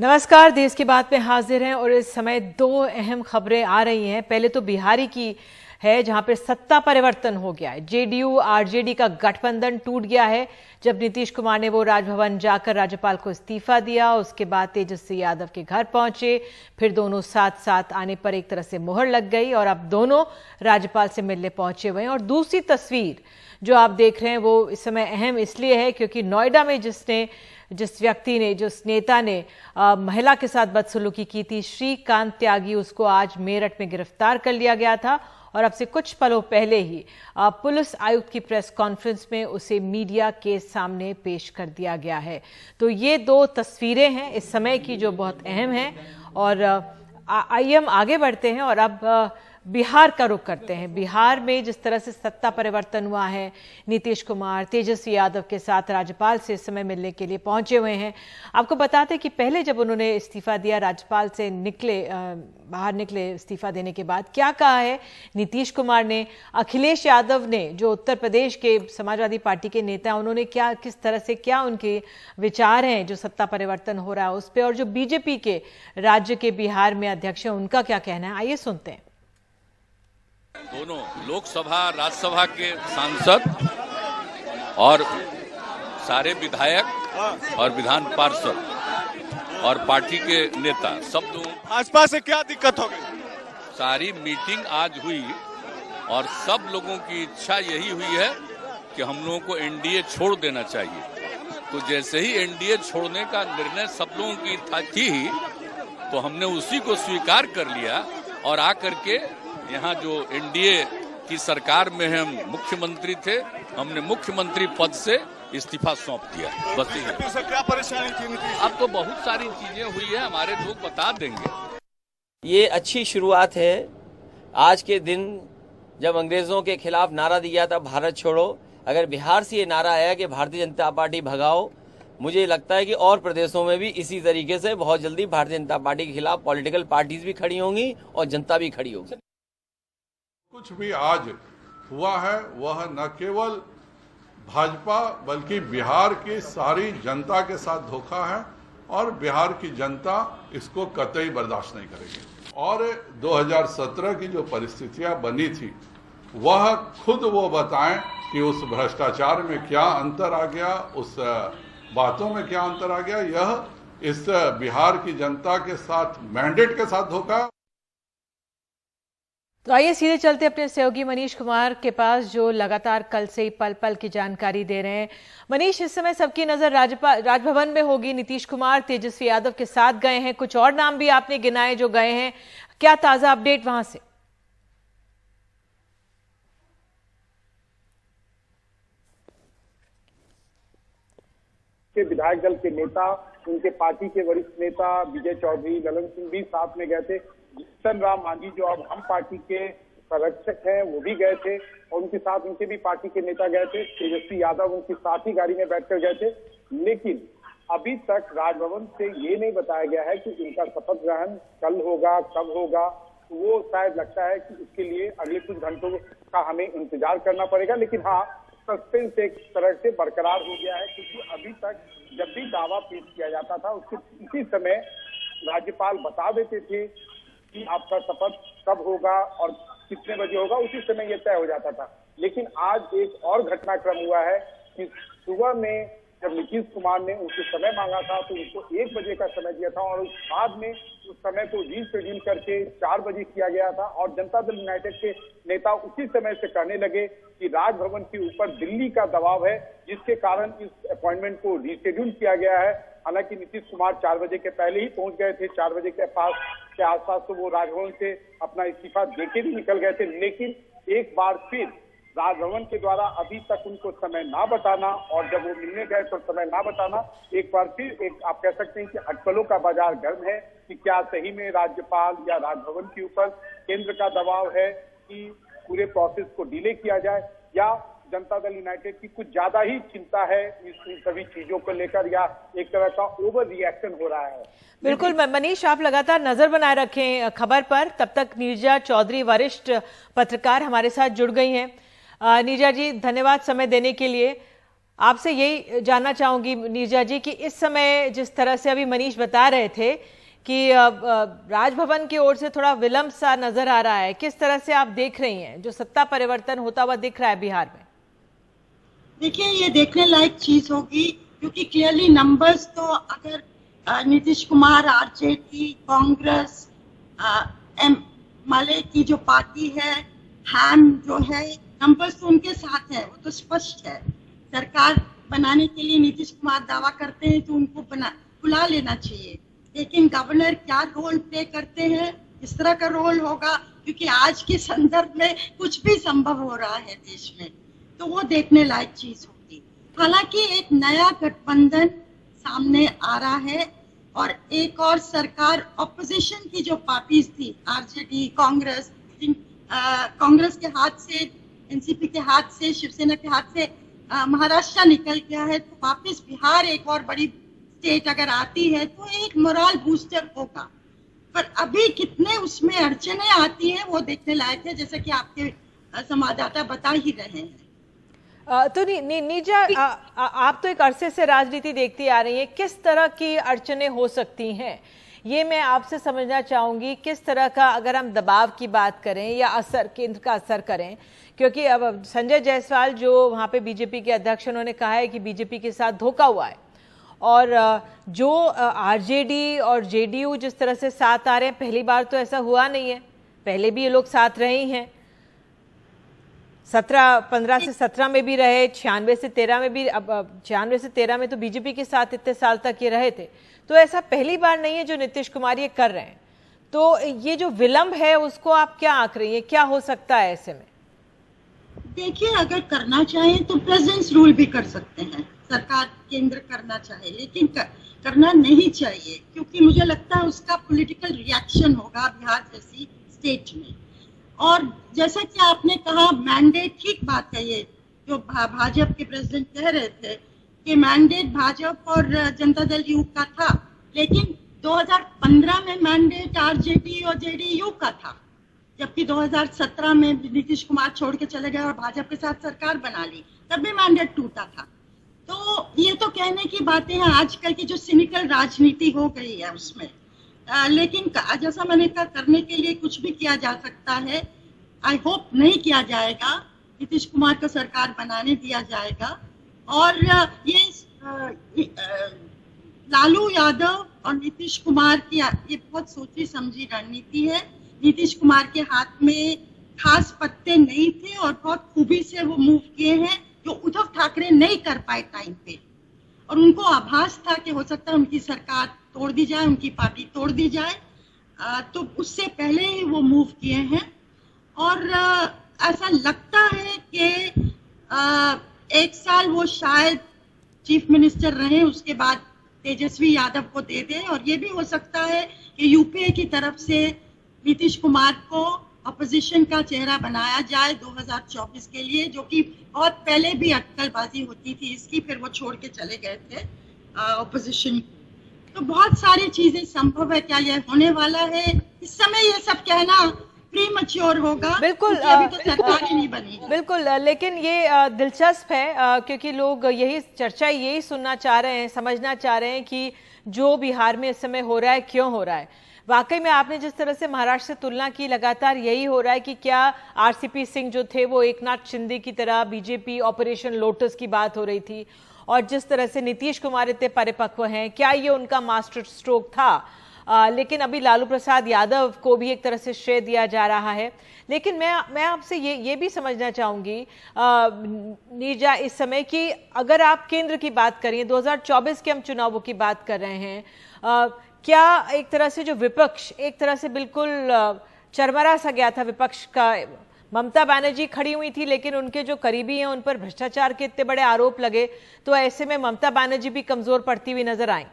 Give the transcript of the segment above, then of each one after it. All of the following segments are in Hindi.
नमस्कार। देश की बात में हाजिर हैं और इस समय दो अहम खबरें आ रही हैं। पहले तो बिहारी की है, जहां पर सत्ता परिवर्तन हो गया है। जेडीयू आरजेडी का गठबंधन टूट गया है। जब नीतीश कुमार ने वो राजभवन जाकर राज्यपाल को इस्तीफा दिया, उसके बाद तेजस्वी यादव के घर पहुंचे, फिर दोनों साथ साथ आने पर एक तरह से मोहर लग गई और अब दोनों राज्यपाल से मिलने पहुंचे हुए हैं। और दूसरी तस्वीर जो आप देख रहे हैं वो इस समय अहम इसलिए है क्योंकि नोएडा में जिस व्यक्ति ने, जिस नेता ने महिला के साथ बदसलूकी की थी, श्रीकांत त्यागी, उसको आज मेरठ में गिरफ्तार कर लिया गया था और अब से कुछ पलों पहले ही पुलिस आयुक्त की प्रेस कॉन्फ्रेंस में उसे मीडिया के सामने पेश कर दिया गया है। तो ये दो तस्वीरें हैं इस समय की जो बहुत अहम हैं। और आइए हम आगे बढ़ते हैं और अब बिहार का रुख करते हैं। बिहार में जिस तरह से सत्ता परिवर्तन हुआ है, नीतीश कुमार तेजस्वी यादव के साथ राज्यपाल से इस समय मिलने के लिए पहुंचे हुए हैं। आपको बताते हैं कि पहले जब उन्होंने इस्तीफा दिया, राज्यपाल से बाहर निकले इस्तीफा देने के बाद, क्या कहा है नीतीश कुमार ने, अखिलेश यादव ने, जो उत्तर प्रदेश के समाजवादी पार्टी के नेता, उन्होंने क्या, किस तरह से, क्या उनके विचार हैं जो सत्ता परिवर्तन हो रहा है उस पर, और जो बीजेपी के राज्य के बिहार में अध्यक्ष हैं उनका क्या कहना है, आइए सुनते हैं। दोनों लोकसभा राज्यसभा के सांसद और सारे विधायक और विधान पार्षद और पार्टी के नेता सब लोग, भाजपा से क्या दिक्कत हो गई? सारी मीटिंग आज हुई और सब लोगों की इच्छा यही हुई है कि हम लोगों को एनडीए छोड़ देना चाहिए। तो जैसे ही एनडीए छोड़ने का निर्णय सब लोगों की थी तो हमने उसी को स्वीकार कर लिया और आकर के यहाँ जो एनडीए की सरकार में हम मुख्यमंत्री थे, हमने मुख्यमंत्री पद से इस्तीफा सौंप दिया। बस यही। क्या परेशानी थी? अब तो बहुत सारी चीजें हुई है, हमारे लोग बता देंगे। ये अच्छी शुरुआत है। आज के दिन जब अंग्रेजों के खिलाफ नारा दिया था भारत छोड़ो, अगर बिहार से ये नारा आया कि भारतीय जनता पार्टी भगाओ, मुझे लगता है कि और प्रदेशों में भी इसी तरीके से बहुत जल्दी भारतीय जनता पार्टी के खिलाफ पॉलिटिकल पार्टीज भी खड़ी होंगी और जनता भी खड़ी होगी। कुछ भी आज हुआ है वह न केवल भाजपा बल्कि बिहार की सारी जनता के साथ धोखा है और बिहार की जनता इसको कतई बर्दाश्त नहीं करेगी। और 2017 की जो परिस्थितियां बनी थी वह खुद वो बताएं कि उस भ्रष्टाचार में क्या अंतर आ गया, उस बातों में क्या अंतर आ गया। यह इस बिहार की जनता के साथ मैंडेट के साथ धोखा। तो आइए सीधे चलते अपने सहयोगी मनीष कुमार के पास, जो लगातार कल से ही पल पल की जानकारी दे रहे हैं। मनीष, इस समय सबकी नजर राजभवन में होगी। नीतीश कुमार तेजस्वी यादव के साथ गए हैं, कुछ और नाम भी आपने गिनाए जो गए हैं, क्या ताजा अपडेट वहां से? के विधायक दल के नेता, उनके पार्टी के वरिष्ठ नेता विजय चौधरी, ललन सिंह भी साथ में गए थे। जीतन राम मांझी जो अब हम पार्टी के संरक्षक हैं वो भी गए थे और उनके साथ उनके भी पार्टी के नेता गए थे। तेजस्वी यादव उनके साथ ही गाड़ी में बैठकर गए थे। लेकिन अभी तक राजभवन से ये नहीं बताया गया है कि इनका शपथ ग्रहण कल होगा, कब होगा। वो शायद लगता है कि उसके लिए अगले कुछ घंटों का हमें इंतजार करना पड़ेगा। लेकिन हाँ, सस्पेंस एक तरह से बरकरार हो गया है क्योंकि अभी तक जब भी दावा पेश किया जाता था उसके इसी समय राज्यपाल बता देते थे कि आपका शपथ कब होगा और कितने बजे होगा, उसी समय यह तय हो जाता था। लेकिन आज एक और घटनाक्रम हुआ है कि सुबह में जब नीतीश कुमार ने उनसे समय मांगा था तो उनको 1 बजे का समय दिया था और बाद में उस समय को रीशेड्यूल करके 4 बजे किया गया था। और जनता दल यूनाइटेड के नेता उसी समय से कहने लगे कि राजभवन के ऊपर दिल्ली का दबाव है जिसके कारण इस अपॉइंटमेंट को रीशेड्यूल किया गया है। हालांकि नीतीश कुमार 4 बजे के पहले ही पहुंच गए थे, 4 बजे के आसपास तो वो राजभवन से अपना इस्तीफा देके भी निकल गए थे। लेकिन एक बार फिर राजभवन के द्वारा अभी तक उनको समय ना बताना और जब वो मिलने गए तो समय ना बताना, एक बार फिर एक आप कह सकते हैं कि अटकलों का बाजार गर्म है कि क्या सही में राज्यपाल या राजभवन के ऊपर केंद्र का दबाव है कि पूरे प्रोसेस को डिले किया जाए, या जनता दल यूनाइटेड की कुछ ज्यादा ही चिंता है इन सभी चीजों को लेकर, या एक तरह का ओवर रिएक्शन हो रहा है। बिल्कुल मनीष, आप लगातार नजर बनाए रखें खबर पर। तब तक नीरजा चौधरी, वरिष्ठ पत्रकार, हमारे साथ जुड़ गई हैं। नीरजा जी, धन्यवाद समय देने के लिए। आपसे यही जानना चाहूंगी नीरजा जी कि इस समय जिस तरह से अभी मनीष बता रहे थे कि राजभवन की ओर से थोड़ा विलंब सा नजर आ रहा है, किस तरह से आप देख रही हैं जो सत्ता परिवर्तन होता हुआ दिख रहा है बिहार में? देखिए, ये देखने लायक चीज होगी क्योंकि क्लियरली नंबर्स तो अगर नीतीश कुमार, आरजेडी, कांग्रेस, माले की जो पार्टी है, हैम जो है, नंबर्स तो उनके साथ है, वो तो स्पष्ट है। सरकार बनाने के लिए नीतीश कुमार दावा करते हैं तो उनको बुला लेना चाहिए, लेकिन गवर्नर क्या रोल प्ले करते हैं, इस तरह का रोल होगा क्योंकि आज के संदर्भ में कुछ भी संभव हो रहा है देश में, तो वो देखने लायक चीज होगी। हालांकि एक नया गठबंधन सामने आ रहा है और एक और सरकार ऑपोजिशन की जो पार्टीज थी, आरजेडी, कांग्रेस, कांग्रेस के हाथ से, एनसीपी के हाथ से, शिवसेना के हाथ से महाराष्ट्र निकल गया है, तो वापस बिहार एक और बड़ी स्टेट अगर आती है तो एक मोरल बूस्टर होगा। पर अभी कितने उसमें अड़चने आती हैं वो देखने लायक है, जैसा कि आपके संवाददाता बता ही रहे हैं। तो नीरजा, आप तो एक अरसे से राजनीति देखती आ रही है, किस तरह की अड़चने हो सकती हैं ये मैं आपसे समझना चाहूंगी। किस तरह का, अगर हम दबाव की बात करें या असर, केंद्र का असर करें, क्योंकि अब संजय जायसवाल जो वहां पे बीजेपी के अध्यक्ष, उन्होंने कहा है कि बीजेपी के साथ धोखा हुआ है, और जो आरजेडी और जेडीयू जिस तरह से साथ आ रहे हैं, पहली बार तो ऐसा हुआ नहीं है, पहले भी ये लोग साथ रहे ही हैं, 15 से 17 में भी रहे, 96 से 13 में भी, अब 96 से 13 में तो बीजेपी के साथ इतने साल तक ये रहे थे, तो ऐसा पहली बार नहीं है जो नीतीश कुमार ये कर रहे हैं। तो ये जो विलंब है उसको आप क्या आंक रही है, क्या हो सकता है ऐसे में? देखिए, अगर करना चाहें तो प्रेसिडेंट्स रूल भी कर सकते हैं, सरकार केंद्र करना चाहे, लेकिन करना नहीं चाहिए क्योंकि मुझे लगता है उसका पॉलिटिकल रिएक्शन होगा बिहार जैसी स्टेट में। और जैसा कि आपने कहा, मैंडेट, ठीक बात है, ये जो भाजपा के प्रेसिडेंट कह रहे थे कि मैंडेट भाजपा और जनता दल यू का था, लेकिन 2015 में मैंडेट आरजेडी और जेडीयू का था, जबकि 2017 में नीतीश कुमार छोड़ के चले गए और भाजपा के साथ सरकार बना ली, तब भी मैंडेट टूटा था। तो ये तो कहने की बातें हैं, आजकल की जो सिनिकल राजनीति हो गई है उसमें। लेकिन जैसा मैंने कहा, करने के लिए कुछ भी किया जा सकता है। आई होप नहीं किया जाएगा, नीतीश कुमार को सरकार बनाने दिया जाएगा। और ये लालू यादव और नीतीश कुमार की ये बहुत सोची समझी रणनीति है। नीतीश कुमार के हाथ में खास पत्ते नहीं थे और बहुत खूबी से वो मूव किए हैं जो उद्धव ठाकरे नहीं कर पाए टाइम पे, और उनको आभास था कि हो सकता है उनकी सरकार तोड़ दी जाए, उनकी पार्टी तोड़ दी जाए, तो उससे पहले ही वो मूव किए हैं। और ऐसा लगता है कि एक साल वो शायद चीफ मिनिस्टर रहे, उसके बाद तेजस्वी यादव को दे दें, और ये भी हो सकता है कि यूपीए की तरफ से नीतीश कुमार को अपोजिशन का चेहरा बनाया जाए 2024 के लिए, जो कि बहुत पहले भी अटकलबाजी होती थी इसकी, फिर वो छोड़ के चले गए थे अपोजिशन। तो बहुत सारी चीजें संभव है। क्या ये होने वाला है इस समय, ये सब कहना प्रीमैच्योर होगा, बिल्कुल, अभी तो सरकार ही नहीं बनी। बिल्कुल, लेकिन ये दिलचस्प है क्योंकि लोग यही चर्चा यही सुनना चाह रहे हैं, समझना चाह रहे हैं कि जो बिहार में इस समय हो रहा है क्यों हो रहा है। वाकई में आपने जिस तरह से महाराष्ट्र से तुलना की, लगातार यही हो रहा है कि क्या आरसीपी सिंह जो थे वो एकनाथ शिंदे की तरह, बीजेपी ऑपरेशन लोटस की बात हो रही थी, और जिस तरह से नीतीश कुमार इतने परिपक्व हैं, क्या ये उनका मास्टर स्ट्रोक था? लेकिन अभी लालू प्रसाद यादव को भी एक तरह से श्रेय दिया जा रहा है। लेकिन मैं आपसे ये भी समझना चाहूंगी नीरजा, इस समय कि अगर आप केंद्र की बात करें, 2024 के हम चुनावों की बात कर रहे हैं, क्या एक तरह से जो विपक्ष एक तरह से बिल्कुल चरमरा सा गया था विपक्ष का, ममता बनर्जी खड़ी हुई थी लेकिन उनके जो करीबी हैं उन पर भ्रष्टाचार के इतने बड़े आरोप लगे, तो ऐसे में ममता बनर्जी भी कमजोर पड़ती हुई नजर आई।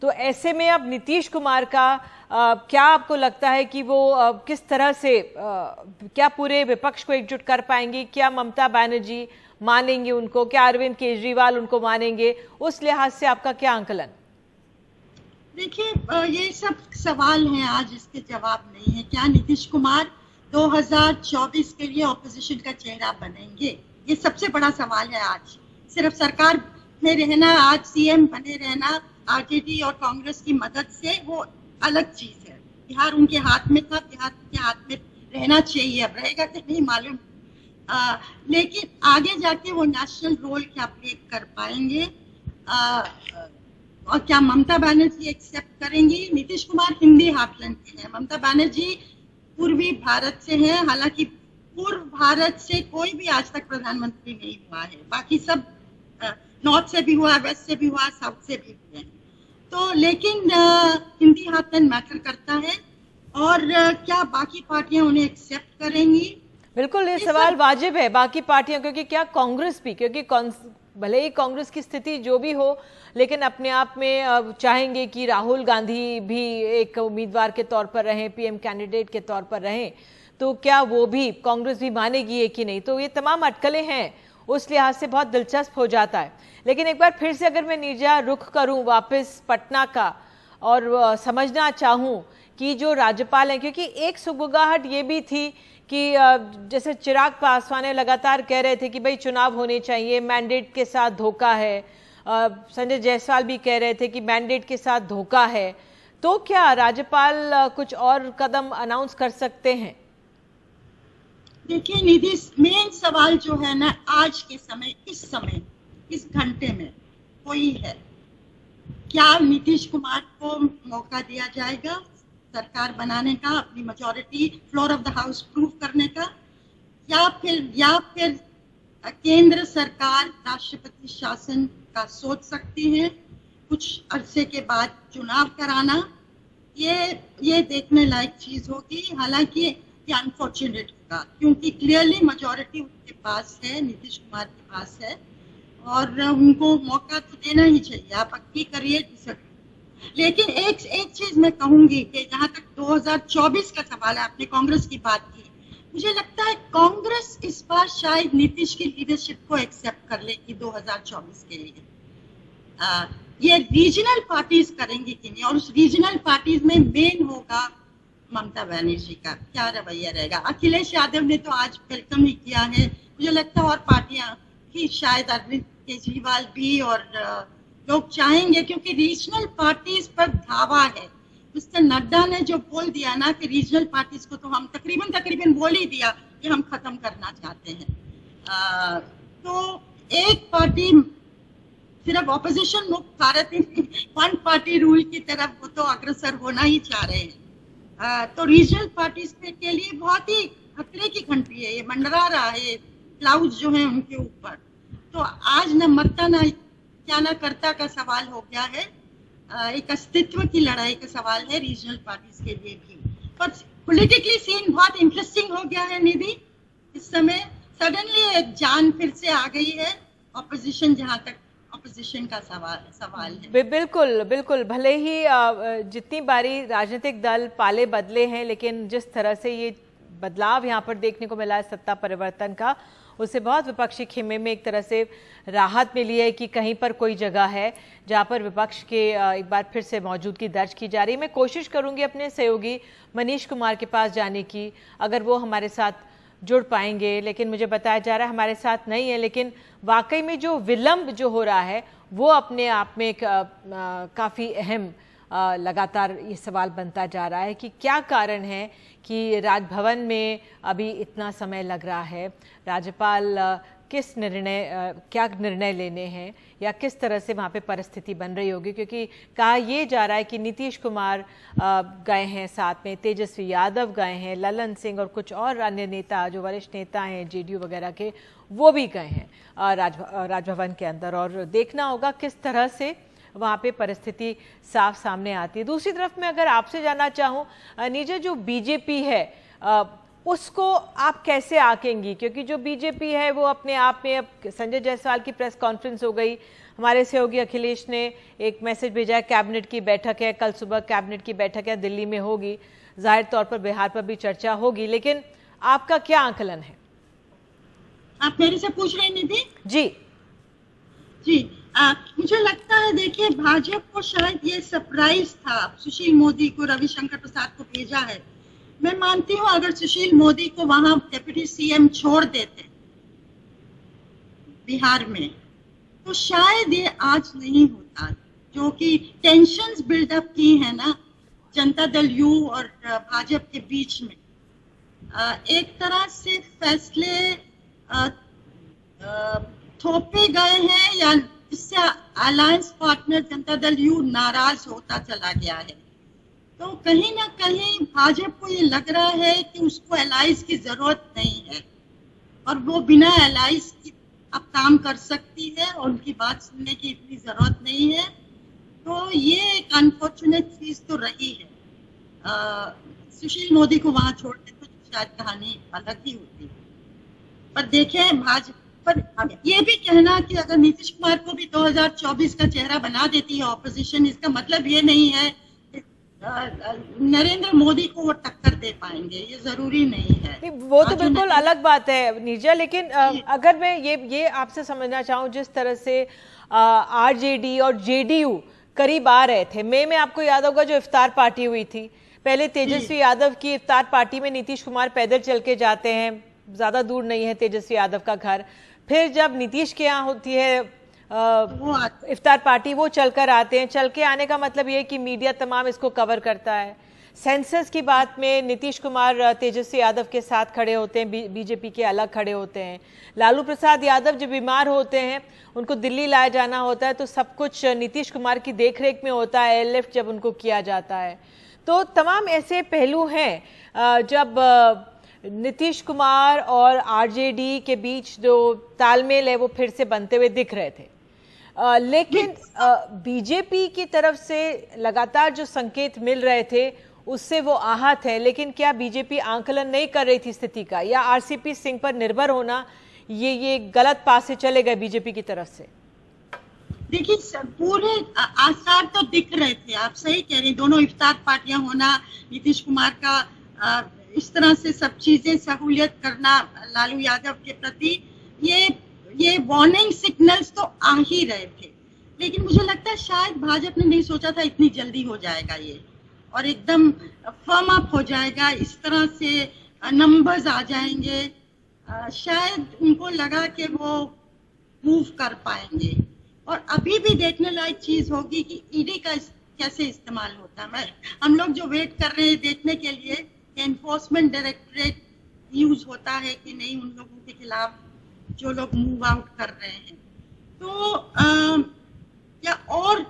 तो ऐसे में अब नीतीश कुमार का क्या आपको लगता है कि वो किस तरह से क्या पूरे विपक्ष को एकजुट कर पाएंगी? क्या ममता बनर्जी मानेंगे उनको? क्या अरविंद केजरीवाल उनको मानेंगे? उस लिहाज से आपका क्या आंकलन? देखिए, ये सब सवाल हैं, आज इसके जवाब नहीं है। क्या नीतीश कुमार 2024 के लिए ऑपोजिशन का चेहरा बनेंगे? ये सबसे बड़ा सवाल है आज, सिर्फ सरकार में रहना, आज सीएम बने रहना आरजेडी और कांग्रेस की मदद से, वो अलग चीज है। बिहार उनके हाथ में था, बिहार के हाथ में रहना चाहिए, अब रहेगा कि नहीं मालूम। लेकिन आगे जाके वो नेशनल रोल क्या प्ले कर पाएंगे, और क्या ममता बनर्जी एक्सेप्ट करेंगी? नीतीश कुमार हिंदी हार्टलैंड के हैं, ममता बनर्जी पूर्वी भारत से हैं। हालांकि पूर्व भारत से कोई भी आज तक प्रधानमंत्री नहीं हुआ है, बाकी सब नॉर्थ से भी हुआ, वेस्ट से भी हुआ, साउथ से भी हुए। तो लेकिन हिंदी हार्टलैंड मैटर करता है, और क्या बाकी पार्टियां उन्हें एक्सेप्ट करेंगी? बिल्कुल, ये सवाल वाजिब है बाकी पार्टियां, क्योंकि क्या कांग्रेस भी, क्योंकि भले ही कांग्रेस की स्थिति जो भी हो, लेकिन अपने आप में चाहेंगे कि राहुल गांधी भी एक उम्मीदवार के तौर पर रहें, पीएम कैंडिडेट के तौर पर रहें, तो क्या वो भी, कांग्रेस भी मानेगी है कि नहीं? तो ये तमाम अटकलें हैं, उस लिहाज से बहुत दिलचस्प हो जाता है। लेकिन एक बार फिर से अगर मैं नीरजा रुख करूं वापस पटना का, और समझना चाहूं कि जो राज्यपाल हैं, क्योंकि एक सुगबुगाहट ये भी थी कि जैसे चिराग पासवान लगातार कह रहे थे कि भाई चुनाव होने चाहिए, मैंडेट के साथ धोखा है, संजय जायसवाल भी कह रहे थे कि मैंडेट के साथ धोखा है, तो क्या राज्यपाल कुछ और कदम अनाउंस कर सकते हैं? देखिए निधि, मेन सवाल जो है ना, आज के समय, इस घंटे में कोई है, क्या नीतीश कुमार को मौका दिया जाएगा सरकार बनाने का, अपनी majority floor of the house prove करने का, या फिर केंद्र सरकार राष्ट्रपति शासन का सोच सकती है कुछ अरसे के बाद चुनाव कराना? ये देखने लायक चीज होगी। हालांकि ये अनफॉर्चुनेट होगा, क्योंकि क्लियरली मेजॉरिटी उनके पास है, नीतीश कुमार के पास है, और उनको मौका तो देना ही चाहिए। आप अक्की करिए। लेकिन एक चीज मैं कहूंगी कि जहां तक 2024 का सवाल है, आपने कांग्रेस की बात की, मुझे लगता है कांग्रेस इस बार शायद नीतीश की लीडरशिप को एक्सेप्ट कर लेगी 2024 के लिए। ये रीजनल पार्टीज करेंगी कि नहीं, और उस रीजनल पार्टीज में मेन होगा ममता बनर्जी का क्या रवैया रहेगा। अखिलेश यादव ने तो आज वेलकम ही किया है, मुझे लगता है और पार्टियां भी, शायद अरविंद केजरीवाल भी, और लोग चाहेंगे, क्योंकि रीजनल पार्टीज पर धावा है। मिस्टर नड्डा ने जो बोल दिया ना कि रीजनल पार्टीज को तो हम तकरीबन बोल ही दिया कि हम खत्म करना चाहते हैं। तो एक पार्टी सिर्फ ऑपोजिशन मुक्त भारत वन पार्टी रूल की तरफ वो तो अग्रसर होना ही चाह रहे हैं। तो रीजनल पार्टीज के लिए बहुत ही खतरे की घंटी है, ये मंडरा रहा है क्लाउड जो है उनके ऊपर। तो आज न मरता न क्या ना करता का सवाल हो गया है, एक अस्तित्व की लड़ाई का सवाल है रीजनल पार्टीज के लिए भी। पर पॉलिटिकली सीन बहुत इंटरेस्टिंग हो गया है निधि। इस समय सडनली एक जान फिर से आ गई है ऑपोजिशन, जहां तक ऑपोजिशन का सवाल है। बिल्कुल, भले ही जितनी बारी राजनीतिक दल पाले बदले हैं, लेकिन जिस तरह से ये बदलाव यहाँ पर देखने को मिला है सत्ता परिवर्तन का, उससे बहुत विपक्षी खेमे में एक तरह से राहत मिली है कि कहीं पर कोई जगह है जहां पर विपक्ष के एक बार फिर से मौजूदगी दर्ज की जा रही है। मैं कोशिश करूंगी अपने सहयोगी मनीष कुमार के पास जाने की, अगर वो हमारे साथ जुड़ पाएंगे, लेकिन मुझे बताया जा रहा है हमारे साथ नहीं है। लेकिन वाकई में जो विलंब जो हो रहा है वो अपने आप में काफ़ी अहम लगातार ये सवाल बनता जा रहा है कि क्या कारण है कि राजभवन में अभी इतना समय लग रहा है, राज्यपाल क्या निर्णय लेने हैं, या किस तरह से वहाँ पे परिस्थिति बन रही होगी। क्योंकि कहा ये जा रहा है कि नीतीश कुमार गए हैं, साथ में तेजस्वी यादव गए हैं, ललन सिंह और कुछ और अन्य नेता जो वरिष्ठ नेता हैं जेडीयू वगैरह के, वो भी गए हैं राजभवन के अंदर, और देखना होगा किस तरह से वहाँ पे परिस्थिति साफ सामने आती है। दूसरी तरफ मैं अगर आपसे जानना चाहूँ नीरजा, जो बीजेपी है उसको आप कैसे आंकेंगी? क्योंकि जो बीजेपी है वो अपने आप में, अब संजय जायसवाल की प्रेस कॉन्फ्रेंस हो गई, हमारे सहयोगी अखिलेश ने एक मैसेज भेजा है, कैबिनेट की बैठक है, कल सुबह कैबिनेट की बैठक है, दिल्ली में होगी, जाहिर तौर पर बिहार पर भी चर्चा होगी, लेकिन आपका क्या आंकलन है? आप मेरे से पूछ रहे हैं निधि? जी मुझे लगता है, देखिए भाजपा को शायद ये सरप्राइज था, सुशील मोदी को, रविशंकर प्रसाद को भेजा है। मैं मानती हूँ अगर सुशील मोदी को वहां डेप्यूटी सीएम छोड़ देते बिहार में, तो शायद ये आज नहीं होता। जो कि टेंशन्स बिल्डअप की है ना जनता दल यू और भाजपा के बीच में, एक तरह से फैसले थोपे गए हैं या इससे alliance partner Janata Dal you नाराज होता चला गया है। तो कहीं ना कहीं भाजपा को ये लग रहा है कि उसको एलाइज की जरूरत नहीं है और वो बिना एलाइज की अब काम कर सकती है और उनकी बात सुनने की इतनी जरूरत नहीं है। तो ये एक अनफॉर्चुनेट चीज तो रही है। सुशील मोदी को वहां छोड़ने तो शायद कहानी अलग ही होती, पर देखें भाजपा पर ये भी कहना कि अगर नीतीश कुमार को भी 2024 का चेहरा बना देती है ऑपोजिशन, इसका मतलब ये नहीं है नरेंद्र मोदी को वो टक्कर दे पाएंगे, ये जरूरी नहीं है। वो तो बिल्कुल अलग बात है नीरजा, लेकिन अगर मैं ये आपसे समझना चाहूँ, जिस तरह से आरजेडी और जेडीयू करीब आ रहे थे, मई में आपको याद होगा जो इफ्तार पार्टी हुई थी, पहले तेजस्वी यादव की इफ्तार पार्टी में नीतीश कुमार पैदल चल के जाते हैं, ज्यादा दूर नहीं है तेजस्वी यादव का घर, फिर जब नीतीश के यहाँ होती है इफ्तार पार्टी, वो चलकर आते हैं। चल के आने का मतलब ये कि मीडिया तमाम इसको कवर करता है। सेंसस की बात में नीतीश कुमार तेजस्वी यादव के साथ खड़े होते हैं, बीजेपी के अलग खड़े होते हैं। लालू प्रसाद यादव जब बीमार होते हैं, उनको दिल्ली लाया जाना होता है, तो सब कुछ नीतीश कुमार की देखरेख में होता है, एयरलिफ्ट जब उनको किया जाता है। तो तमाम ऐसे पहलू हैं जब नीतीश कुमार और आरजेडी के बीच जो तालमेल है वो फिर से बनते हुए दिख रहे थे। लेकिन बीजेपी की तरफ से लगातार जो संकेत मिल रहे थे उससे वो आहत है। लेकिन क्या बीजेपी आंकलन नहीं कर रही थी स्थिति का, या आरसीपी सिंह पर निर्भर होना ये गलत पास से चले गए बीजेपी की तरफ से? देखिए, पूरे आसार तो दिख रहे थे, आप सही कह रहे हैं। दोनों इफ्तार पार्टियां होना, नीतीश कुमार का इस तरह से सब चीजें सहूलियत करना लालू यादव के प्रति, ये वार्निंग सिग्नल्स तो आ ही रहे थे। लेकिन मुझे लगता है शायद भाजपा ने नहीं सोचा था इतनी जल्दी हो जाएगा ये, और एकदम फर्म अप हो जाएगा, इस तरह से नंबर्स आ जाएंगे। शायद उनको लगा कि वो मूव कर पाएंगे। और अभी भी देखने लायक चीज होगी कि ईडी का कैसे इस्तेमाल होता है। हम लोग जो वेट कर रहे हैं देखने के लिए कि एनफोर्समेंट डायरेक्टरेट यूज होता है कि नहीं उन लोगों के खिलाफ जो लोग मूव आउट कर रहे हैं। तो क्या और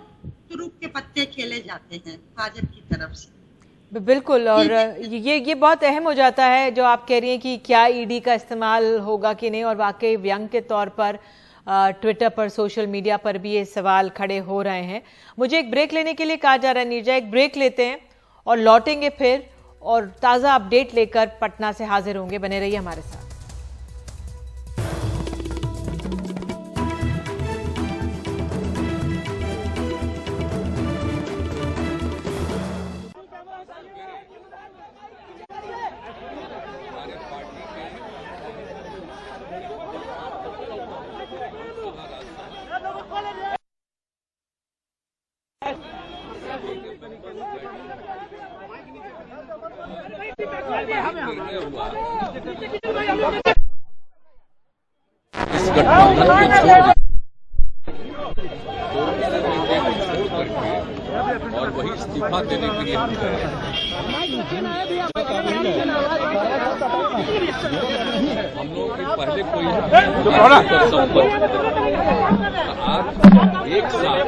तुरुप के पत्ते खेले जाते हैं भाजपा की तरफ से? बिल्कुल, और ये बहुत अहम हो जाता है जो आप कह रही हैं कि क्या ईडी का इस्तेमाल होगा कि नहीं। और वाकई व्यंग के तौर पर ट्विटर पर, सोशल मीडिया पर भी ये सवाल खड़े हो रहे हैं। मुझे एक ब्रेक लेने के लिए कहा जा रहा है नीरजा, एक ब्रेक लेते हैं और लौटेंगे फिर और ताज़ा अपडेट लेकर पटना से हाजिर होंगे। बने रहिए हमारे साथ। इस गठबंधन और वही इस्तीफा देने के लिए हम गए। हम लोग के पहले कोई आज एक साथ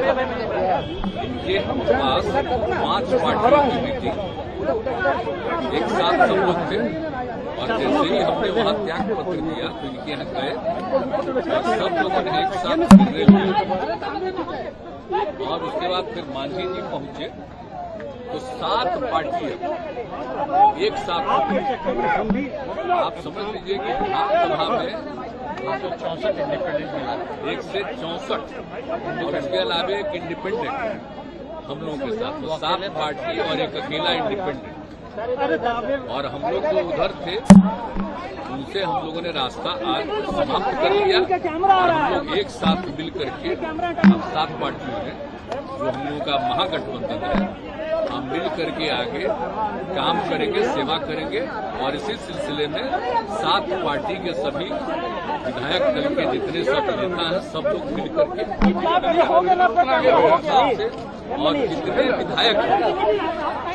इनके पास 5 पार्टियों की मीटिंग एक साथ सब लोग थे, और जैसे ही हमने वहां त्याग पत्र दिया तो इनके यहाँ गए और सब लोगों ने एक साथ मिलने लगे। और उसके बाद फिर मांझी जी पहुंचे तो 7 पार्टियां एक साथ, आप समझ लीजिए कि विधानसभा में 164 इंडिपेंडेंट, 1 से 64, और इसके अलावा एक इंडिपेंडेंट हम लोगों के साथ, तो 7 पार्टी और एक अकेला इंडिपेंडेंट। और हम लोग जो उधर थे उनसे हम लोगों ने रास्ता आज समाप्त कर लिया और हम लोग एक साथ मिल करके हम 7 पार्टियों में जो हम लोगों का महागठबंधन है, हम मिल करके आगे काम करेंगे, सेवा करेंगे और इसी सिलसिले में 7 पार्टी के सभी विधायक दल के जितने सब नेता हैं सब लोग मिल करके और जितने विधायक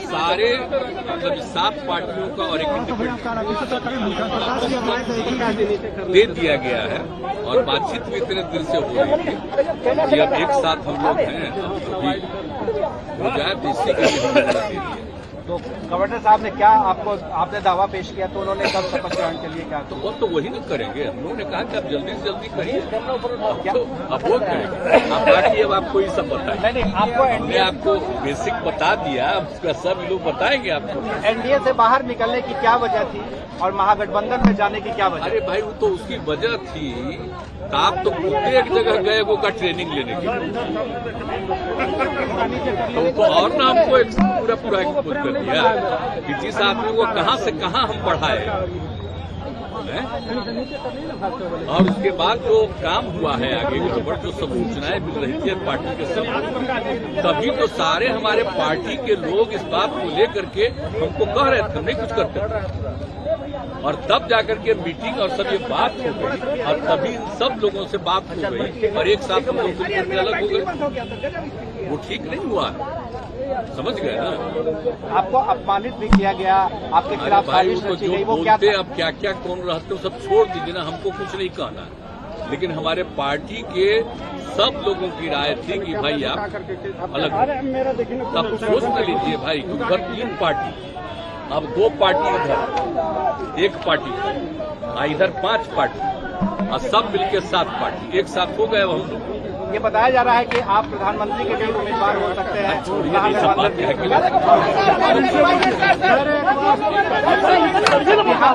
सारे मतलब 7 पार्टियों का और एक इंडिपेंडेंट दे दिया गया है और बातचीत भी इतने दिल से हो रही थी कि अब एक साथ हम लोग हैं अभी हो जाए तो इसी के लिए हमने दे दिया। तो गवर्नर साहब ने क्या आपने दावा पेश किया तो उन्होंने कब शपथ ग्रहण के लिए क्या तो वो तो वही ना करेंगे। हम लोगों ने कहा कि आप जल्दी से जल्दी करिए, अब वो करेंगे। अब बाकी अब आपको ये सब बताएं। हमने आपको बेसिक बता दिया, उसका सब लोग बताएंगे आपको। एनडीए से बाहर निकलने की क्या वजह थी और महागठबंधन में जाने की क्या वजह? अरे भाई वो तो उसकी वजह थी, आप तो खुद एक जगह गए वो का ट्रेनिंग लेने के लिए तो और ना हमको पूरा एक्सपोज कर दिया कि जिस आदमी को कहां से कहां हम बढ़ाए और उसके बाद जो काम हुआ है आगे जो सब सूचनाएं मिल रही थी पार्टी के सब तभी तो सारे हमारे पार्टी के लोग इस बात को लेकर के हमको कह रहे थे नहीं कुछ करते और तब जाकर के मीटिंग और सब ये बात हो गई और तभी सब लोगों से बात हो गई और एक साथ हम लोग अलग हो गए। वो ठीक नहीं हुआ, समझ गए ना। आपको अपमानित भी किया गया, आपके खिलाफ साजिश रची गई, वो क्या था? अब क्या क्या कौन रहते हो सब छोड़ दीजिए ना, हमको कुछ नहीं कहना। लेकिन हमारे पार्टी के सब लोगों की राय थी कि भाई आप अलग तब सोच न लीजिए भाई, उधर 3 पार्टी, अब 2 पार्टी इधर, 1 पार्टी इधर 5 पार्टी और सब मिलके 7 पार्टी एक साथ हो गए हम लोग। ये बताया जा रहा है कि आप प्रधानमंत्री के लिए उम्मीदवार हो सकते हैं।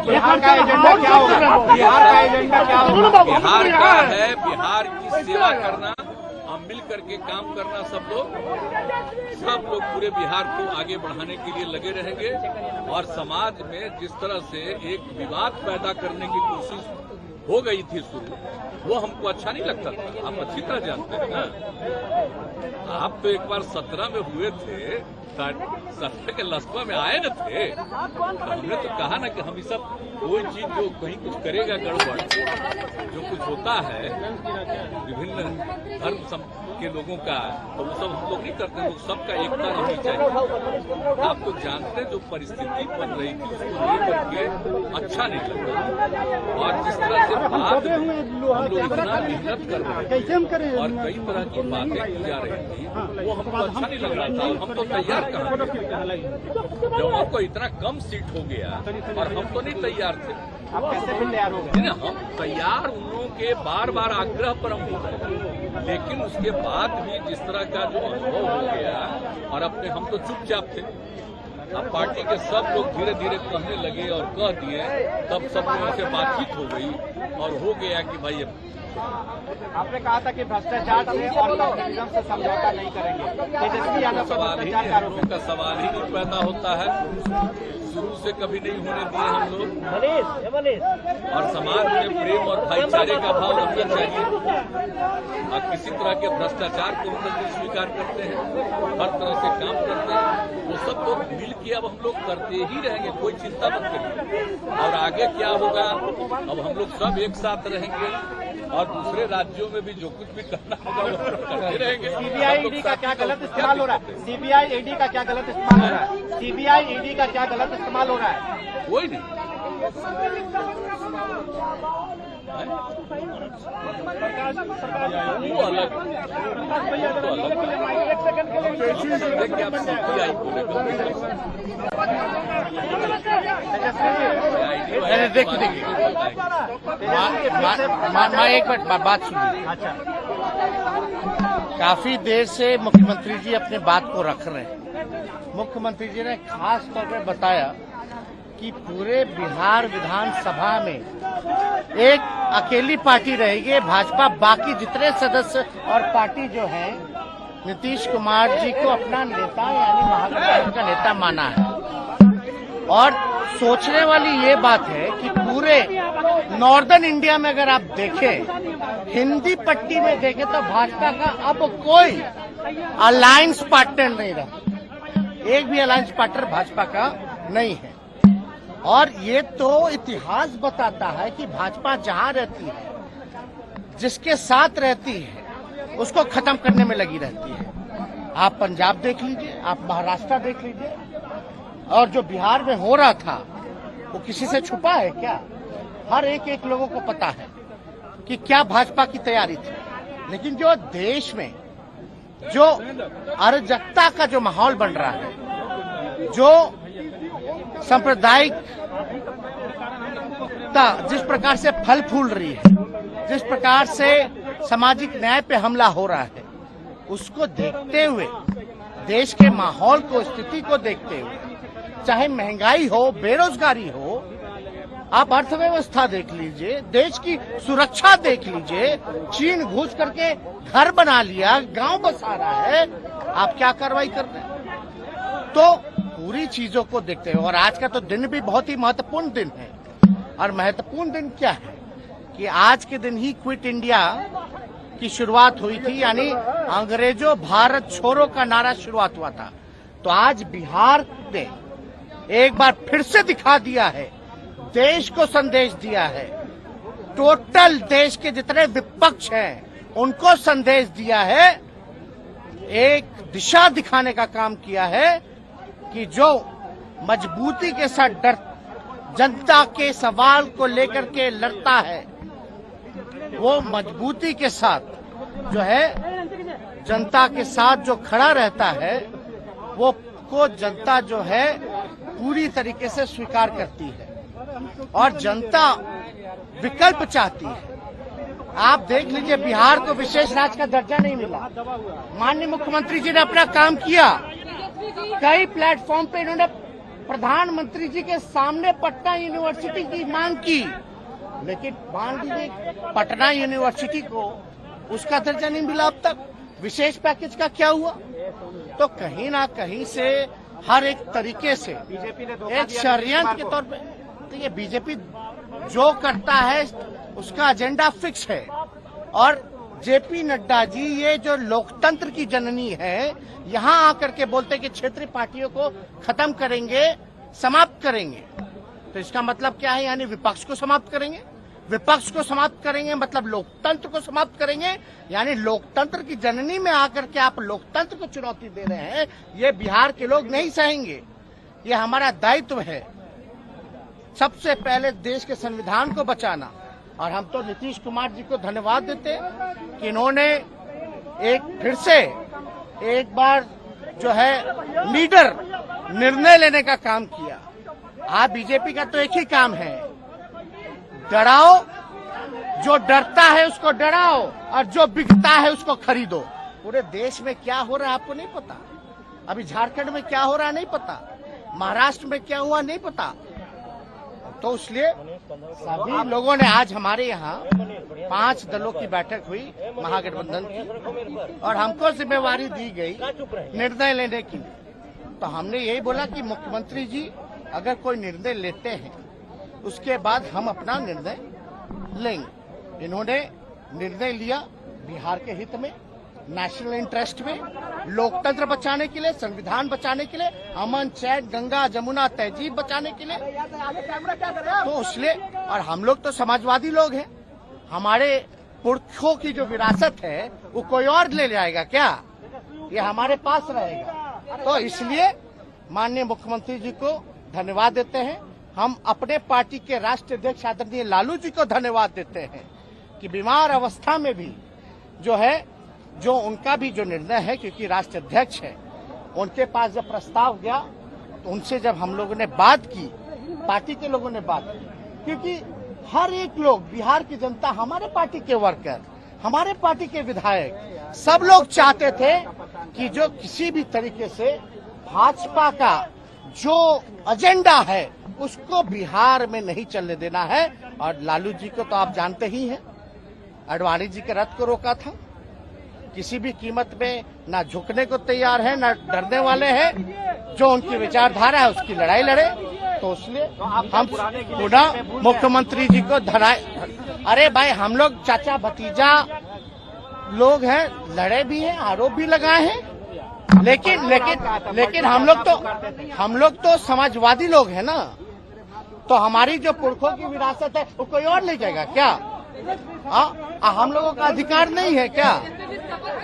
बिहार का एजेंडा क्या होगा? बिहार का एजेंडा क्या होगा? बिहार का है बिहार की सेवा करना, हम मिल करके काम करना, सब लोग पूरे बिहार को आगे बढ़ाने के लिए लगे रहेंगे और समाज में जिस तरह से एक विवाद पैदा करने की कोशिश हो गई थी शुरू, वो हमको अच्छा नहीं लगता था। आप अच्छी तरह जानते हैं ना, आप तो एक बार 17 में हुए थे, 17 के लस्बा में आए न थे, तो हमने तो कहा ना कि हम ये सब कोई चीज जो कहीं कुछ करेगा गड़बड़, जो कुछ होता है विभिन्न धर्म के लोगों का, तो वो सब हम लोग नहीं करते, लोग सबका एकता रहनी चाहिए। आप तो जानते हैं जो परिस्थिति बन रही थी उसको लेकर के अच्छा नहीं लगता और जिस तरह से बाद हम लोग इतना मेहनत कर रहे थे और कई तरह की बातें की जा रही थी, वो हमको अच्छा नहीं लग रहा था और हम तो तैयार कहाँ थे। जब हमको इतना कम सीट हो गया और हम तो नहीं तैयार थे, आप कैसे भी तैयार हो गए? हम तैयार उन लोगों के बार बार आग्रह पर हम हो गए, लेकिन उसके बाद भी जिस तरह का जो अनुभव हो गया और अपने हम तो चुपचाप थे, अब पार्टी के सब लोग धीरे धीरे कहने लगे और कह दिए, तब सब लोगों से बातचीत हो गई और हो गया कि भाई आपने कहा था कि भ्रष्टाचार से और नेपोटिज्म से समझौता नहीं करेंगे। तेजस्वी यादव का सवाल ही नहीं पैदा होता है, शुरू से कभी नहीं होने दिए हम लोग और समाज में प्रेम और भाईचारे का भाव रखना चाहिए और किसी तरह के भ्रष्टाचार को हम लोग स्वीकार करते हैं, हर तरह से काम करते हैं, वो सब लोग मिल के अब हम लोग करते ही रहेंगे, कोई चिंता मत करिए। और आगे क्या होगा, अब हम लोग सब एक साथ रहेंगे और दूसरे राज्यों में भी जो कुछ भी करना होगा वो करते रहेंगे। सीबीआई ईडी का क्या गलत इस्तेमाल हो रहा है? सीबीआई ईडी का क्या गलत इस्तेमाल हो रहा है? सीबीआई ईडी का क्या गलत इस्तेमाल हो रहा है? कोई नहीं, वो अलग देखिए आप सीबीआई बोलेगा एक मिनट बात सुनिए। अच्छा, काफी देर से मुख्यमंत्री जी अपने बात को रख रहे हैं। मुख्यमंत्री जी ने खास तौर पर बताया कि पूरे बिहार विधानसभा में एक अकेली पार्टी रहेगी भाजपा, बाकी जितने सदस्य और पार्टी जो है नीतीश कुमार जी को अपना नेता यानी महागठबंधन का नेता माना है। और सोचने वाली ये बात है कि पूरे नॉर्दर्न इंडिया में अगर आप देखें, हिंदी पट्टी में देखें तो भाजपा का अब कोई अलायंस पार्टनर नहीं रहा। एक भी अलायंस पार्टनर भाजपा का नहीं है। और ये तो इतिहास बताता है कि भाजपा जहां रहती है, जिसके साथ रहती है, उसको खत्म करने में लगी रहती है। आप पंजाब देख लीजिए, आप महाराष्ट्र देख लीजिए, और जो बिहार में हो रहा था वो किसी से छुपा है क्या? हर एक लोगों को पता है कि क्या भाजपा की तैयारी थी। लेकिन जो देश में जो अराजकता का जो माहौल बन रहा है, जो सांप्रदायिकता जिस प्रकार से फल फूल रही है, जिस प्रकार से सामाजिक न्याय पे हमला हो रहा है, उसको देखते हुए, देश के माहौल को, स्थिति को देखते हुए, चाहे महंगाई हो, बेरोजगारी हो, आप अर्थव्यवस्था देख लीजिए, देश की सुरक्षा देख लीजिए, चीन घुस करके घर बना लिया, गांव बसा रहा है, आप क्या कार्रवाई कर रहे हैं? तो पूरी चीजों को देखते हुए, और आज का तो दिन भी बहुत ही महत्वपूर्ण दिन है। और महत्वपूर्ण दिन क्या है कि आज के दिन ही क्विट इंडिया की शुरुआत हुई थी, यानी अंग्रेजों भारत छोड़ो का नारा शुरुआत हुआ था। तो आज बिहार ने एक बार फिर से दिखा दिया है, देश को संदेश दिया है, टोटल देश के जितने विपक्ष हैं उनको संदेश दिया है, एक दिशा दिखाने का काम किया है कि जो मजबूती के साथ जनता के सवाल को लेकर के लड़ता है, वो मजबूती के साथ जो है जनता के साथ जो खड़ा रहता है, वो को जनता जो है पूरी तरीके से स्वीकार करती है और जनता विकल्प चाहती है। आप देख लीजिए, बिहार को विशेष राज्य का दर्जा नहीं मिला। माननीय मुख्यमंत्री जी ने अपना काम किया, कई प्लेटफॉर्म पे इन्होंने प्रधानमंत्री जी के सामने पटना यूनिवर्सिटी की मांग की, लेकिन मान लीजिए पटना यूनिवर्सिटी को उसका दर्जा नहीं मिला अब तक। विशेष पैकेज का क्या हुआ? तो कहीं ना कहीं से हर एक तरीके से एक षड्यंत्र के तौर पे, तो ये बीजेपी जो करता है उसका एजेंडा फिक्स है। और जेपी नड्डा जी, ये जो लोकतंत्र की जननी है, यहाँ आकर के बोलते कि क्षेत्रीय पार्टियों को खत्म करेंगे, समाप्त करेंगे। तो इसका मतलब क्या है? यानी विपक्ष को समाप्त करेंगे। विपक्ष को समाप्त करेंगे मतलब लोकतंत्र को समाप्त करेंगे। यानी लोकतंत्र की जननी में आकर के आप लोकतंत्र को चुनौती दे रहे हैं, ये बिहार के लोग नहीं सहेंगे। ये हमारा दायित्व है सबसे पहले देश के संविधान को बचाना। और हम तो नीतीश कुमार जी को धन्यवाद देते हैं कि इन्होंने एक फिर से एक बार जो है लीडर निर्णय लेने का काम किया। आज बीजेपी का तो एक ही काम है, डराओ, जो डरता है उसको डराओ और जो बिकता है उसको खरीदो। पूरे देश में क्या हो रहा है आपको नहीं पता, अभी झारखंड में क्या हो रहा है नहीं पता, महाराष्ट्र में क्या हुआ नहीं पता। तो इसलिए सभी लोगों ने, आज हमारे यहाँ 5 दलों की बैठक हुई महागठबंधन की, और हमको जिम्मेवारी दी गई निर्णय लेने की। तो हमने यही बोला कि मुख्यमंत्री जी अगर कोई निर्णय लेते हैं उसके बाद हम अपना निर्णय लेंगे। इन्होंने निर्णय लिया बिहार के हित में, नेशनल इंटरेस्ट में, लोकतंत्र बचाने के लिए, संविधान बचाने के लिए, अमन चैन गंगा जमुना तहजीब बचाने के लिए। तो इसलिए, और हम लोग तो समाजवादी लोग हैं, हमारे पुरखों की जो विरासत है वो कोई और ले जाएगा क्या? ये हमारे पास रहेगा। तो इसलिए माननीय मुख्यमंत्री जी को धन्यवाद देते हैं। हम अपने पार्टी के राष्ट्रीय अध्यक्ष आदरणीय लालू जी को धन्यवाद देते हैं कि बीमार अवस्था में भी जो है, जो उनका भी जो निर्णय है, क्योंकि राष्ट्रीय अध्यक्ष है, उनके पास जब प्रस्ताव गया तो उनसे जब हम लोगों ने बात की, पार्टी के लोगों ने बात की, क्योंकि हर एक लोग, बिहार की जनता, हमारे पार्टी के वर्कर, हमारे पार्टी के विधायक, सब लोग चाहते थे कि जो किसी भी तरीके से भाजपा का जो एजेंडा है उसको बिहार में नहीं चलने देना है। और लालू जी को तो आप जानते ही हैं, आडवाणी जी के रथ को रोका था, किसी भी कीमत में ना झुकने को तैयार है, ना डरने वाले हैं, जो उनकी विचारधारा है उसकी लड़ाई लड़े। तो इसलिए हम पुनः मुख्यमंत्री जी को अरे भाई, हम लोग चाचा भतीजा लोग हैं, लड़े भी हैं, आरोप भी लगाए हैं, लेकिन हम लोग तो समाजवादी लोग हैं ना, तो हमारी जो पुरखों की विरासत है वो कोई और ले जाएगा क्या? हम लोगों का अधिकार नहीं है क्या?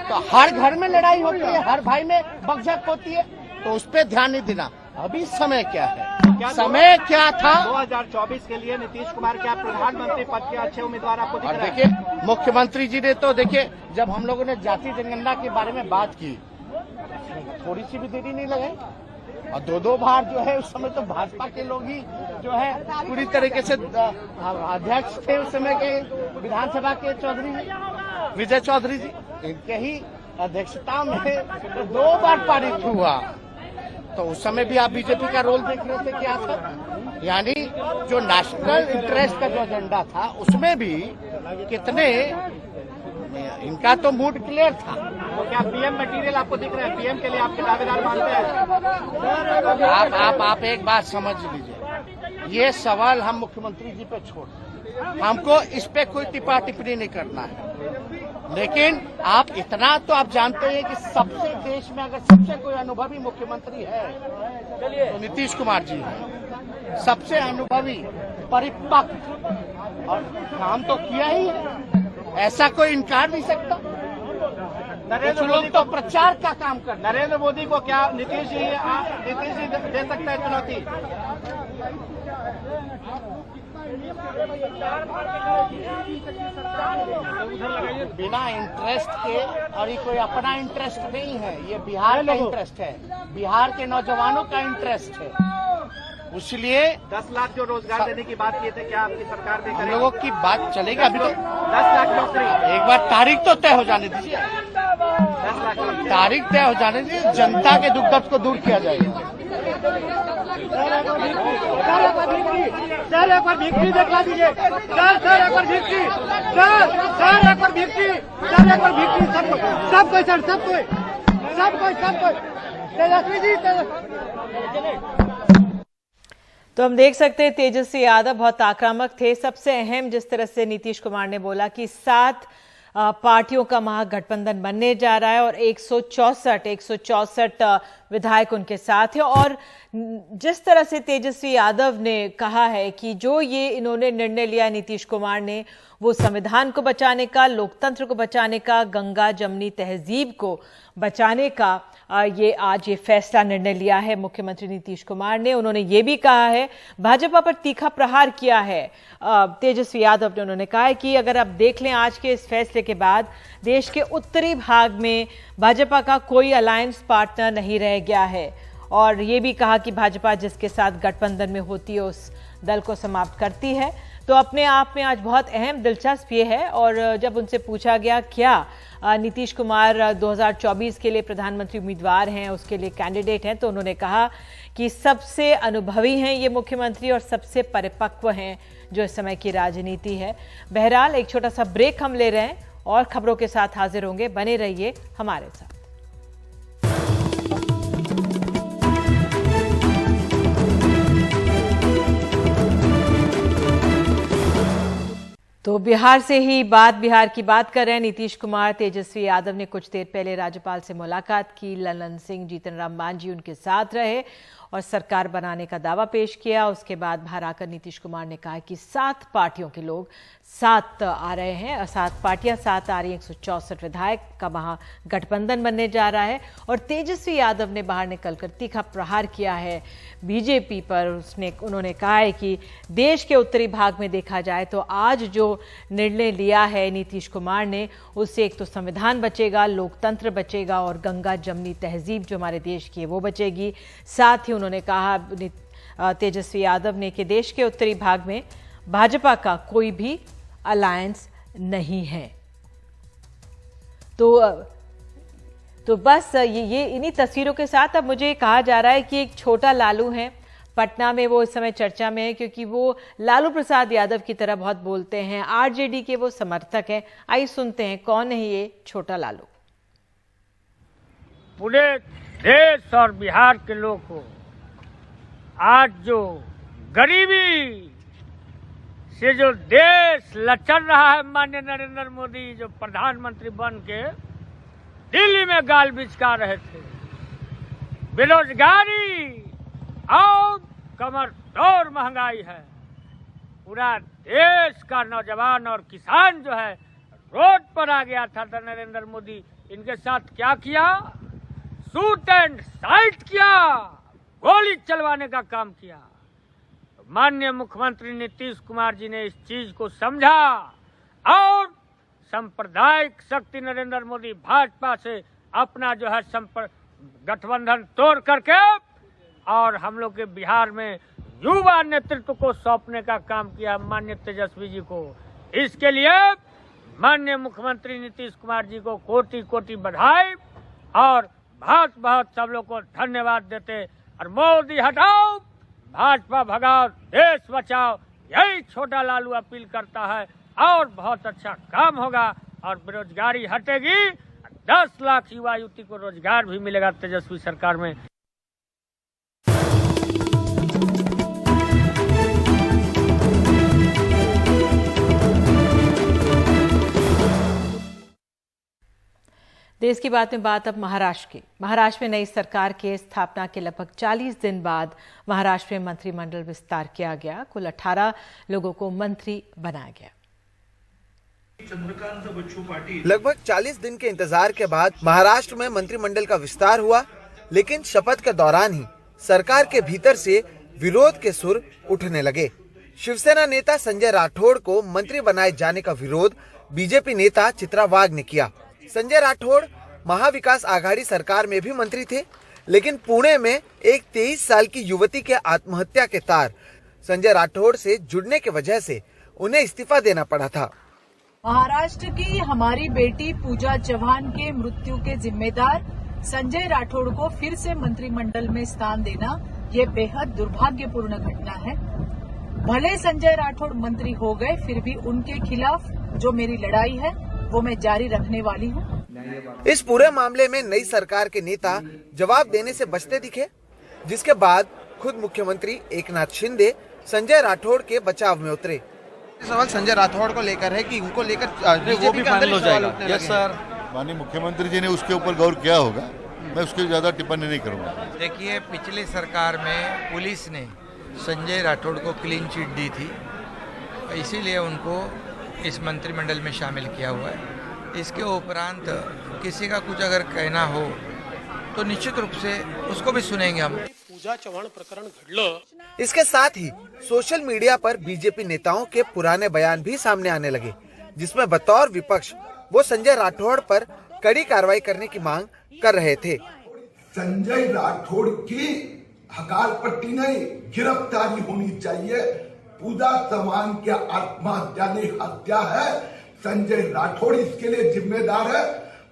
तो हर घर में लड़ाई होती है, हर भाई में बकझक होती है, तो उस पर ध्यान नहीं देना। अभी समय क्या है, समय क्या था? 2024 के लिए नीतीश कुमार क्या प्रधानमंत्री पद के अच्छे उम्मीदवार आपको दिख रहे हैं? देखिए, मुख्यमंत्री जी ने तो देखिए, जब हम लोगों ने जाति जनगणना के बारे में बात की, थोड़ी सी भी देरी नहीं लगाई, और दो बार जो है उस समय तो भाजपा के लोग ही जो है पूरी तरीके से अध्यक्ष थे उस समय के विधानसभा के चौधरी जी, विजय चौधरी जी, इनके ही अध्यक्षता में तो 2 बार पारित हुआ। तो उस समय भी आप बीजेपी का रोल देख रहे थे क्या था? यानी जो नेशनल इंटरेस्ट का जो एजेंडा था उसमें भी कितने इनका तो मूड क्लियर था। तो क्या पीएम मटेरियल आपको दिख रहा है? पीएम के लिए आपके दावेदार मानते हैं? आप एक बात समझ लीजिए, ये सवाल हम मुख्यमंत्री जी पे छोड़, हमको इस पे कोई टिप्पा टिप्पणी नहीं करना है। लेकिन आप इतना तो आप जानते हैं कि सबसे देश में अगर सबसे कोई अनुभवी मुख्यमंत्री है तो नीतीश कुमार जी है, सबसे अनुभवी, परिपक्व, और काम तो किया ही है, ऐसा कोई इनकार नहीं सकता। कुछ लोग तो प्रचार का काम कर। नरेंद्र मोदी को क्या नीतीश जी दे सकता है चुनौती? बिना इंटरेस्ट के, और ये कोई अपना इंटरेस्ट नहीं है, ये बिहार का इंटरेस्ट है, बिहार के नौजवानों का इंटरेस्ट है। इसलिए 10 लाख जो रोजगार देने की बात की थी, क्या आपकी सरकार ने? हम लोगों की बात चलेगी। अभी तो 10 लाख नौकरी, एक बार तारीख तो तय हो जाने दीजिए, 10 लाख तारीख तय हो जाने दीजिए, जनता के दुख दर्द को दूर किया जाएगा। सर एक बार भिक्की दिखला दीजिए, सर एक बार भिक्की, सर एक बार भिक्की, सर एक बार भिक्की, सब कोई सर, सब कोई तेजस्वी जी, तो हम देख सकते हैं तेजस्वी यादव बहुत आक्रामक थे। सबसे अहम जिस तरह से नीतीश कुमार ने बोला कि 7 पार्टियों का महागठबंधन बनने जा रहा है और 164 विधायक उनके साथ हैं, और जिस तरह से तेजस्वी यादव ने कहा है कि जो ये इन्होंने निर्णय लिया नीतीश कुमार ने, वो संविधान को बचाने का, लोकतंत्र को बचाने का, गंगा जमनी तहजीब को बचाने का ये आज ये फैसला निर्णय लिया है मुख्यमंत्री नीतीश कुमार ने। उन्होंने ये भी कहा है, भाजपा पर तीखा प्रहार किया है तेजस्वी यादव ने। उन्होंने कहा है कि अगर आप देख लें आज के इस फैसले के बाद देश के उत्तरी भाग में भाजपा का कोई अलायंस पार्टनर नहीं रह गया है, और ये भी कहा कि भाजपा जिसके साथ गठबंधन में होती है उस दल को समाप्त करती है। तो अपने आप में आज बहुत अहम दिलचस्प ये है। और जब उनसे पूछा गया क्या नीतीश कुमार 2024 के लिए प्रधानमंत्री उम्मीदवार हैं, उसके लिए कैंडिडेट हैं, तो उन्होंने कहा कि सबसे अनुभवी हैं ये मुख्यमंत्री और सबसे परिपक्व हैं जो इस समय की राजनीति है। बहरहाल एक छोटा सा ब्रेक हम ले रहे हैं और खबरों के साथ हाजिर होंगे, बने रहिए हमारे साथ। तो बिहार से ही बिहार की बात कर रहे हैं। नीतीश कुमार, तेजस्वी यादव ने कुछ देर पहले राज्यपाल से मुलाकात की। ललन सिंह, जीतन राम मांझी उनके साथ रहे और सरकार बनाने का दावा पेश किया। उसके बाद बाहर आकर नीतीश कुमार ने कहा कि 7 पार्टियों के लोग 7 आ रहे हैं, 7 पार्टियां 7 आ रही हैं, 164 विधायक का महागठबंधन बनने जा रहा है। और तेजस्वी यादव ने बाहर निकलकर तीखा प्रहार किया है बीजेपी पर। उन्होंने कहा है कि देश के उत्तरी भाग में देखा जाए तो आज जो निर्णय लिया है नीतीश कुमार ने, उससे एक तो संविधान बचेगा, लोकतंत्र बचेगा और गंगा जमनी तहजीब जो हमारे देश की है वो बचेगी। साथ ही उन्होंने कहा तेजस्वी यादव ने कि देश के उत्तरी भाग में भाजपा का कोई भी अलायंस नहीं है। तो बस ये इन्हीं तस्वीरों के साथ अब मुझे कहा जा रहा है कि एक छोटा लालू है पटना में, वो इस समय चर्चा में है क्योंकि वो लालू प्रसाद यादव की तरह बहुत बोलते हैं, आरजेडी के वो समर्थक हैं। आइए सुनते हैं कौन है ये छोटा लालू। पूरे देश और बिहार के लोग को आज जो गरीबी से जो देश लचर रहा है, माननीय नरेंद्र मोदी जो प्रधानमंत्री बन के दिल्ली में गाल बिचका रहे थे, बेरोजगारी और कमर तोड़ महंगाई है। पूरा देश का नौजवान और किसान जो है रोड पर आ गया था। तो नरेंद्र मोदी इनके साथ क्या किया? शूट एंड साइट किया, गोली चलवाने का काम किया। माननीय मुख्यमंत्री नीतीश कुमार जी ने इस चीज को समझा और सांप्रदायिक शक्ति नरेंद्र मोदी भाजपा से अपना जो है गठबंधन तोड़ करके और हम लोग के बिहार में युवा नेतृत्व को सौंपने का काम किया माननीय तेजस्वी जी को। इसके लिए माननीय मुख्यमंत्री नीतीश कुमार जी को कोटि कोटि बधाई और बहुत बहुत सब लोग को धन्यवाद देते। और मोदी हटाओ, भाजपा भगाओ, देश बचाओ, यही छोटा लालू अपील करता है और बहुत अच्छा काम होगा और बेरोजगारी हटेगी। 10 लाख युवा युवती को रोजगार भी मिलेगा तेजस्वी सरकार में। देश की बात में बात अब महाराष्ट्र की। महाराष्ट्र में नई सरकार के स्थापना के लगभग 40 दिन बाद महाराष्ट्र में मंत्रिमंडल विस्तार किया गया। कुल 18 लोगों को मंत्री बनाया गया। लगभग 40 दिन के इंतजार के बाद महाराष्ट्र में मंत्रिमंडल का विस्तार हुआ, लेकिन शपथ के दौरान ही सरकार के भीतर से विरोध के सुर उठने लगे। शिवसेना नेता संजय राठौड़ को मंत्री बनाए जाने का विरोध बीजेपी नेता चित्रा वाघ ने किया। संजय राठौड़ महाविकास आघाड़ी सरकार में भी मंत्री थे, लेकिन पुणे में एक 23 साल की युवती के आत्महत्या के तार संजय राठौड़ से जुड़ने की वजह से उन्हें इस्तीफा देना पड़ा था। महाराष्ट्र की हमारी बेटी पूजा चौहान के मृत्यु के जिम्मेदार संजय राठौड़ को फिर से मंत्रिमंडल में स्थान देना ये बेहद दुर्भाग्यपूर्ण घटना है। भले संजय राठौड़ मंत्री हो गए, फिर भी उनके खिलाफ जो मेरी लड़ाई है वो मैं जारी रखने वाली हूँ। इस पूरे मामले में नई सरकार के नेता जवाब देने से बचते दिखे, जिसके बाद खुद मुख्यमंत्री एकनाथ शिंदे संजय राठौड़ के बचाव में उतरे। सवाल संजय राठौड़ को लेकर है कि उनको लेकर वो भी फाइनल हो जाएगा। यस सर, माननीय मुख्यमंत्री जी ने उसके ऊपर गौर किया होगा, मैं उसकी ज्यादा टिप्पणी नहीं करूंगा। देखिए, पिछली सरकार में पुलिस ने संजय राठौड़ को क्लीन चिट दी थी, इसीलिए उनको इस मंत्रिमंडल में शामिल किया हुआ है। इसके उपरांत किसी का कुछ अगर कहना हो तो निश्चित रूप से उसको भी सुनेंगे हम। पूजा चव्हाण प्रकरण घडलं। इसके साथ ही सोशल मीडिया पर बीजेपी नेताओं के पुराने बयान भी सामने आने लगे, जिसमें बतौर विपक्ष वो संजय राठौड़ पर कड़ी कार्रवाई करने की मांग कर रहे थे। संजय राठौड़ की हकालपट्टी नहीं, गिरफ्तारी होनी चाहिए। पूजा चव्हाण की आत्महत्या नहीं, हत्या है। संजय राठौड़ इसके लिए जिम्मेदार है।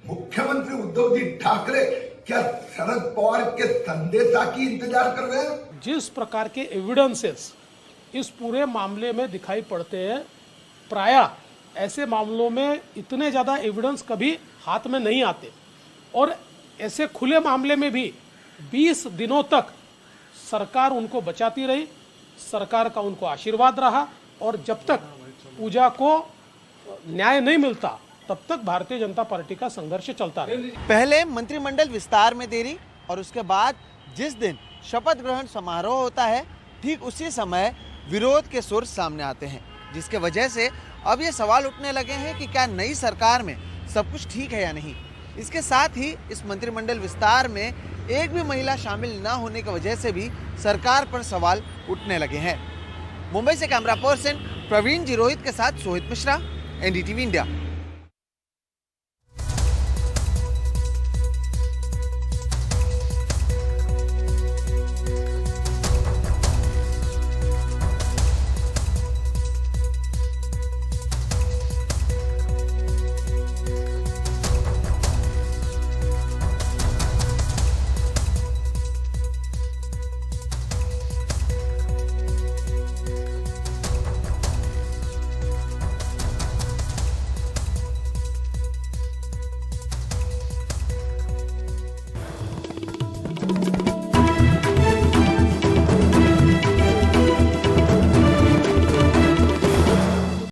मुख्यमंत्री उद्धव जी ठाकरे क्या शरद पवार के संदेशा की इंतजार कर रहे हैं? जिस प्रकार के एविडेंसेस इस पूरे मामले में दिखाई पड़ते हैं, प्रायः ऐसे मामलों में इतने ज्यादा एविडेंस कभी हाथ में नहीं आते, और ऐसे खुले मामले में भी 20 दिनों तक सरकार उनको बचाती रही, सरकार का उनको आशीर्वाद रहा, और जब तक पूजा को न्याय नहीं मिलता तब तक भारतीय जनता पार्टी का संघर्ष चलता रहा। पहले मंत्रिमंडल विस्तार में देरी और उसके बाद जिस दिन शपथ ग्रहण समारोह होता है, ठीक उसी समय विरोध के सुर सामने आते हैं, जिसके वजह से अब ये सवाल उठने लगे हैं कि क्या नई सरकार में सब कुछ ठीक है या नहीं। इसके साथ ही इस मंत्रिमंडल विस्तार में एक भी महिला शामिल न होने की वजह से भी सरकार पर सवाल उठने लगे हैं। मुंबई से कैमरा पर्सन प्रवीण जी रोहित के साथ सोहित मिश्रा, एनडीटीवी इंडिया।